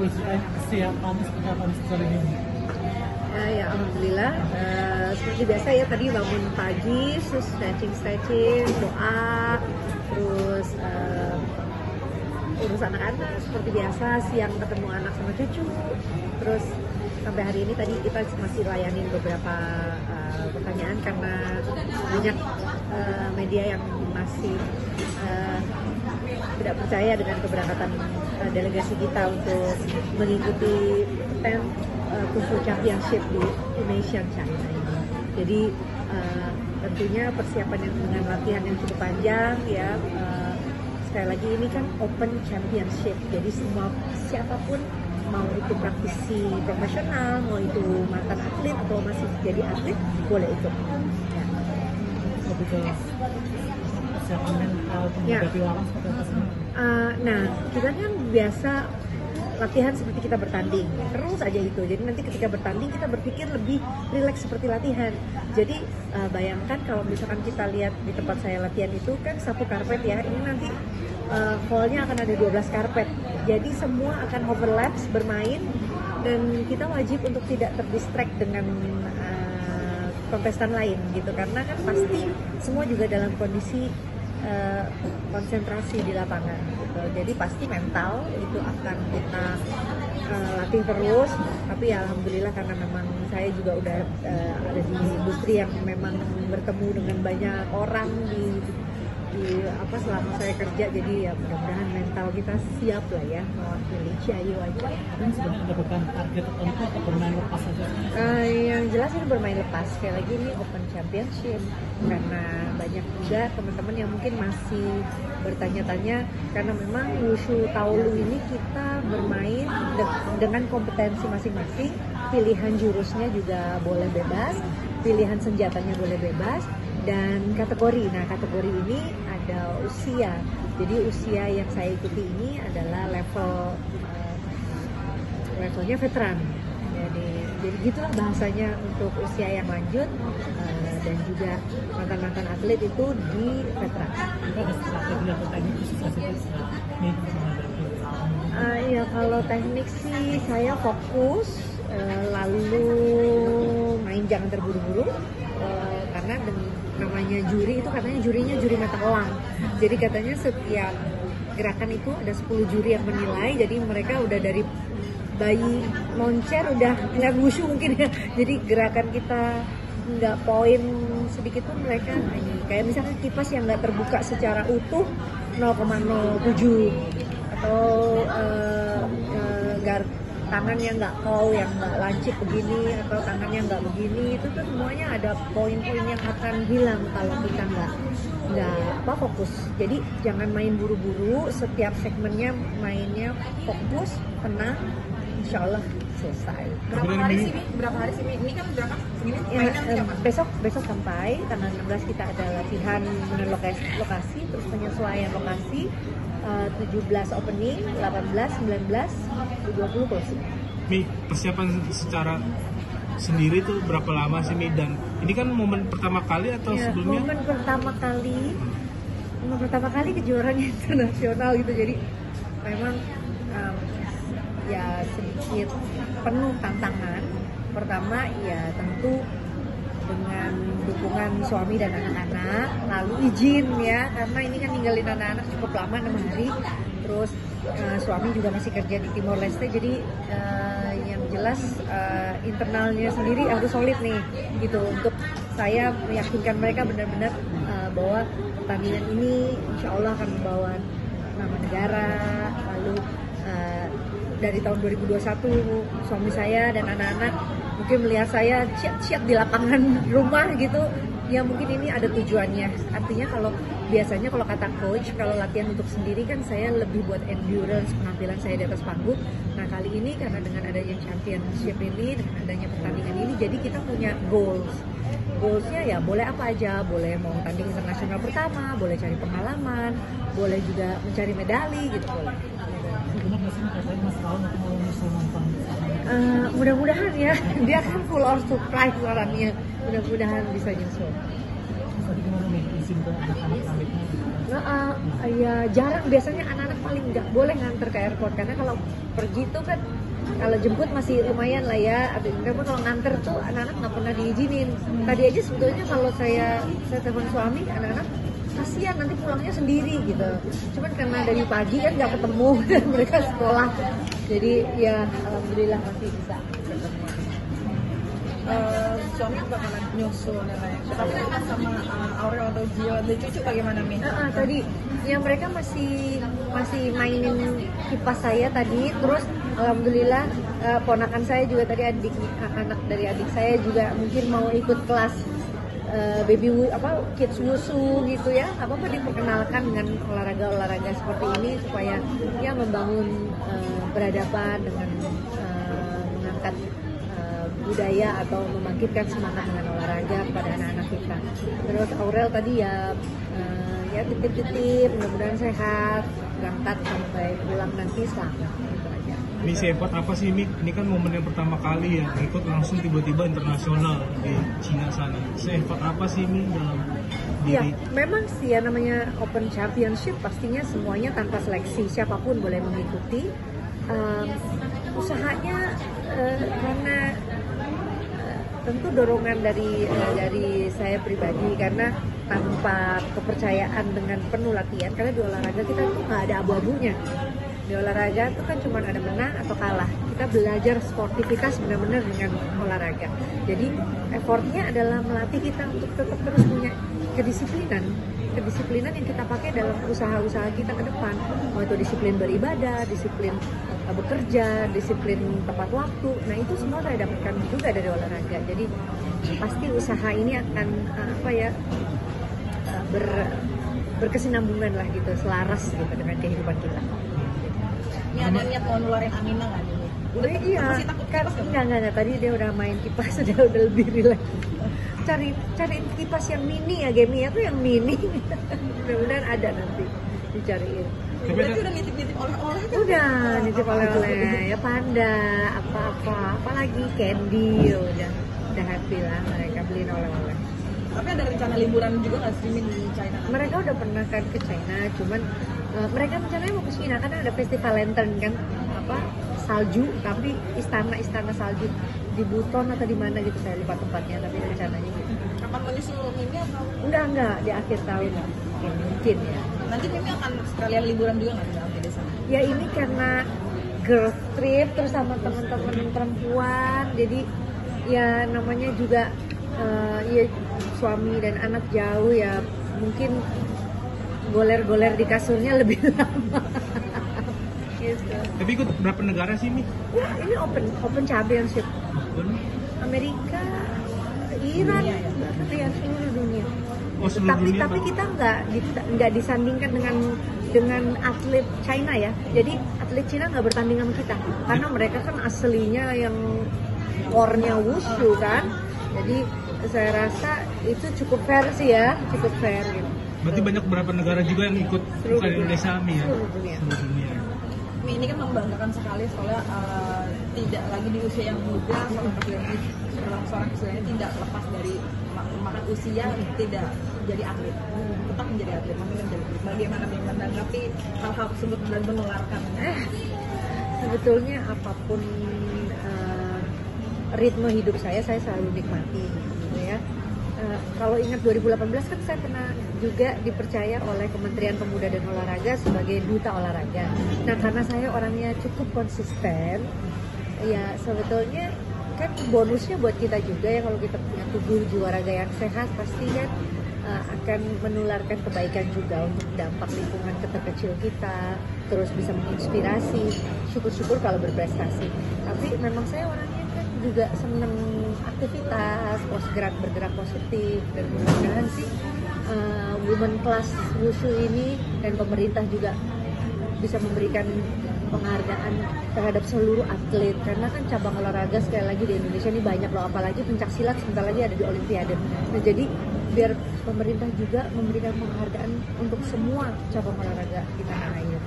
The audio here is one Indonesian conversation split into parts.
boleh ceritain kesiapan seperti apa di sore ini? Ya alhamdulillah, seperti biasa ya, tadi bangun pagi, terus stretching, doa, terus urus anak-anak seperti biasa, siang ketemu anak sama cucu, terus sampai hari ini tadi kita masih layanin beberapa pertanyaan karena banyak media yang masih tidak percaya dengan keberangkatan delegasi kita untuk mengikuti Kung Fu Championship di Indonesian China ini. Jadi tentunya persiapan dengan latihan yang cukup panjang ya. Sekali lagi ini kan Open Championship, jadi siapapun mau itu praktisi profesional, mau itu mantan atlet atau masih jadi atlet boleh ikut. Ya. Betul. Persiapan mental menghadapi lawan seperti apa sih? Nah, kita kan biasa latihan seperti kita bertanding, terus aja itu. Jadi nanti ketika bertanding kita berpikir lebih rileks seperti latihan. Jadi bayangkan kalau misalkan kita lihat di tempat saya latihan itu kan satu karpet ya. Ini nanti hall-nya akan ada 12 karpet. Jadi semua akan overlap bermain dan kita wajib untuk tidak terdistract dengan kontestan lain gitu. Karena kan pasti semua juga dalam kondisi konsentrasi di lapangan gitu. Jadi pasti mental itu akan kita latih terus. Tapi ya alhamdulillah karena memang saya juga udah ada di industri yang memang bertemu dengan banyak orang di selama saya kerja, jadi ya mudah-mudahan mental kita siap lah ya mewakili Ciayu aja. Dan sudah mendapatkan target tertentu atau bermain lepas saja? Yang jelas ini bermain lepas. Sekali lagi ini Open Championship karena banyak juga teman-teman yang mungkin masih bertanya-tanya karena memang Wushu Taolu ini kita bermain dengan kompetensi masing-masing, pilihan jurusnya juga boleh bebas, pilihan senjatanya boleh bebas, dan kategori. Nah, kategori ini ada usia. Jadi usia yang saya ikuti ini adalah levelnya veteran. Jadi gitulah bahasanya untuk usia yang lanjut dan juga mantan-mantan atlet itu di veteran. Kita ada strategi atau teknik khusus nih menghadapi lawan? Ya kalau teknik sih saya fokus, lalu main jangan terburu-buru karena namanya juri itu katanya jurinya juri mata elang. Jadi katanya setiap gerakan itu ada 10 juri yang menilai. Jadi mereka udah dari bayi moncer udah ngeliat wushu mungkin ya. Jadi gerakan kita nggak poin sedikit pun mereka ini. Kayak misalnya kipas yang nggak terbuka secara utuh 0,07 atau tangannya nggak kau yang nggak lancip begini atau tangannya nggak begini, itu tuh semuanya ada poin-poin yang akan hilang kalau kita nggak fokus. Jadi jangan main buru-buru, setiap segmennya mainnya fokus, tenang, insya Allah selesai. Berapa hari sih ini kan berapa segini ya, besok sampai tanggal 16 kita ada latihan dengan lokasi terus penyesuaian lokasi. 17 opening, 18, 19, 20 closing. Mi, persiapan secara sendiri tuh berapa lama sih Mi? Dan ini kan momen pertama kali atau ya, sebelumnya? Momen pertama kali kejuaraan internasional gitu, jadi memang ya sedikit penuh tantangan. Pertama ya tentu dengan dukungan suami dan anak-anak, lalu izin ya, karena ini kan ninggalin anak-anak cukup lama 6 hari, terus suami juga masih kerja di Timor Leste, jadi yang jelas internalnya sendiri harus solid nih gitu, untuk saya meyakinkan mereka benar-benar bahwa pertandingan ini insya Allah akan membawa nama negara. Lalu dari tahun 2021 suami saya dan anak-anak mungkin melihat saya siap-siap di lapangan rumah gitu ya, mungkin ini ada tujuannya. Artinya kalau biasanya kalau kata coach, kalau latihan untuk sendiri kan saya lebih buat endurance, penampilan saya di atas panggung. Nah kali ini karena dengan adanya championship ini, dengan adanya pertandingan ini, jadi kita punya goalsnya ya boleh apa aja, boleh mau tanding internasional pertama, boleh cari pengalaman, boleh juga mencari medali gitu, boleh. Mudah-mudahan ya, dia kan full of surprise orangnya, mudah-mudahan bisa nyusul. Tadi gimana nih izin ke anak-anak? Ya jarang, biasanya anak-anak paling nggak boleh nganter ke airport, karena kalau pergi tuh kan kalau jemput masih lumayan lah ya, tapi kalau nganter tuh anak-anak nggak pernah diizinin. Tadi aja sebetulnya kalau saya telepon suami, anak-anak kasihan nanti pulangnya sendiri gitu. Cuman karena dari pagi kan nggak ketemu dan mereka sekolah, jadi ya alhamdulillah masih bisa ketemu. Suami bakalan nyusul dan lain. Tapi sama Aurel atau Gio ada cucu bagaimana Mi? Tadi ya mereka masih mainin kipas saya tadi, terus alhamdulillah ponakan saya juga tadi, anak dari adik saya juga mungkin mau ikut kelas kids wushu gitu ya, apa diperkenalkan dengan olahraga seperti ini supaya ya membangun peradaban dengan mengangkat budaya atau membangkitkan semangat dengan olahraga kepada anak-anak kita. Terus Aurel tadi ya titip-titip, mudah-mudahan sehat, berangkat sampai pulang nanti selamat. Gitu aja. Mi, sehebat apa sih Mi? Ini kan momen yang pertama kali ya, ikut langsung tiba-tiba internasional di Cina sana. Sehebat apa sih Mi dalam Ya, diri? memang sih ya namanya Open Championship, pastinya semuanya tanpa seleksi, siapapun boleh mengikuti. Usahanya karena tentu dorongan dari saya pribadi, karena tanpa kepercayaan dengan penuh latihan, karena di olahraga kita tuh nggak ada abu-abunya. Di olahraga itu kan cuma ada menang atau kalah. Kita belajar sportivitas benar-benar dengan olahraga. Jadi effortnya adalah melatih kita untuk tetap terus punya kedisiplinan yang kita pakai dalam usaha-usaha kita ke depan. Mau itu disiplin beribadah, disiplin bekerja, disiplin tepat waktu. Nah itu semua saya dapatkan juga dari olahraga. Jadi pasti usaha ini akan berkesinambungan lah gitu, selaras gitu dengan kehidupan kita. Ini ada niat mau nularin Aminah nggak nih? Iya, masih takut kan kipas enggak tadi dia udah main kipas, udah lebih relax. Cari kipas yang mini ya, Gemi tuh yang mini. Mudah-mudahan ada nanti dicariin. Berarti udah nitip-nitip oleh-oleh kan? Udah nitip oleh-oleh ya, panda, apalagi candy, udah happy lah mereka beliin oleh-oleh. Tapi ada rencana liburan juga nggak sih di China? Mereka udah pernah kan ke China, cuman mereka rencananya mau ke China karena ada festival lantern kan, salju, tapi istana salju di Buton atau di mana gitu, saya lupa tempatnya, tapi rencananya gitu. Kapan menyusul Mimi atau? Enggak di akhir tahun lah mungkin ya. Nanti Mimi akan sekalian liburan juga nggak di sana? Ya ini karena girls trip terus sama teman-teman perempuan, jadi ya namanya juga ya suami dan anak jauh ya, mungkin goler-goler di kasurnya lebih lama. Gitu. Tapi ikut berapa negara sih Mi? Ya, ini open championship. Amerika, Iran, ya seluruh dunia. Oh, seluruh dunia, Tapi kita nggak disandingkan dengan atlet China ya. Jadi atlet China nggak bertanding sama kita, karena mereka kan aslinya yang core-nya wushu kan. Jadi saya rasa itu cukup fair sih ya, cukup fair gitu. Berarti banyak beberapa negara juga yang ikut, bukan Indonesia Mi ya? Seluruh dunia. Mi ini kan membanggakan sekali soalnya tidak lagi di usia yang muda, seorang istilahnya tidak lepas dari makan usia, tidak jadi atlet, tetap menjadi atlet, bagaimana menanggapi hal-hal tersebut dan menularkan? Sebetulnya apapun ritme hidup saya selalu nikmati gitu ya. Kalau ingat 2018 kan saya pernah juga dipercaya oleh Kementerian Pemuda dan Olahraga sebagai duta olahraga. Nah karena saya orangnya cukup konsisten, ya sebetulnya kan bonusnya buat kita juga ya, kalau kita punya tubuh jiwa raga yang sehat pasti kan akan menularkan kebaikan juga untuk dampak lingkungan terkecil kita, terus bisa menginspirasi, syukur-syukur kalau berprestasi. Tapi memang saya orangnya kan juga seneng aktivitas, bergerak positif, dan mudah-mudahan sih women class wushu ini dan pemerintah juga bisa memberikan penghargaan terhadap seluruh atlet, karena kan cabang olahraga sekali lagi di Indonesia ini banyak loh, apalagi pencaksilat sebentar lagi ada di Olimpiade. Nah jadi biar pemerintah juga memberikan penghargaan untuk semua cabang olahraga di tanah air.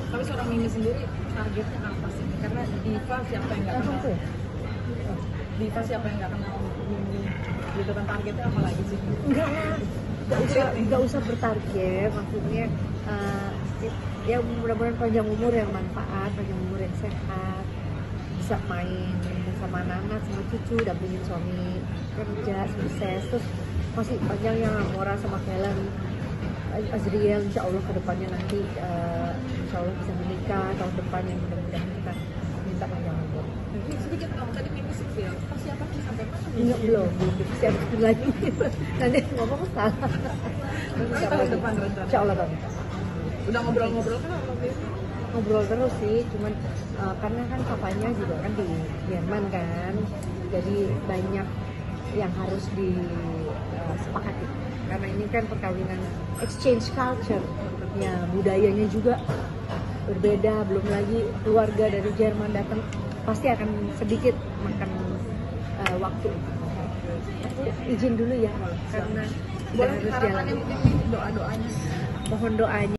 Tapi seorang Mimi sendiri targetnya apa sih? Karena diva siapa yang nggak kenal? Diva siapa yang nggak kenal Mimi? Gitu kan, targetnya apa lagi sih? Nggak usah bertarget, maksudnya Ya mudah-mudahan panjang umur yang manfaat, panjang umur yang sehat, bisa main sama anak-anak, sama cucu, dampingin suami kerja, sukses, terus masih panjang yang Mora sama Kellen, Azriel, insya Allah kedepannya nanti insya Allah bisa menikah tahun depan yang mudah-mudahan kita minta panjang umur. Sedikit dong, tadi music film, persiapan sampai mana? Enggak, belum siapin lagi. Nanti ngomong salah. Tahun depan rencana. Insya Allah tahun depan. Udah ngobrol-ngobrol kan waktu itu? Ngobrol terus sih, cuman karena kan papanya juga kan di Jerman kan, jadi banyak yang harus disepakati. Karena ini kan perkawinan exchange culture, ya budayanya juga berbeda, belum lagi keluarga dari Jerman datang, pasti akan sedikit makan waktu. Aku izin dulu ya, karena Boleh harus harapannya jalan. mungkin doa-doanya. Mohon doanya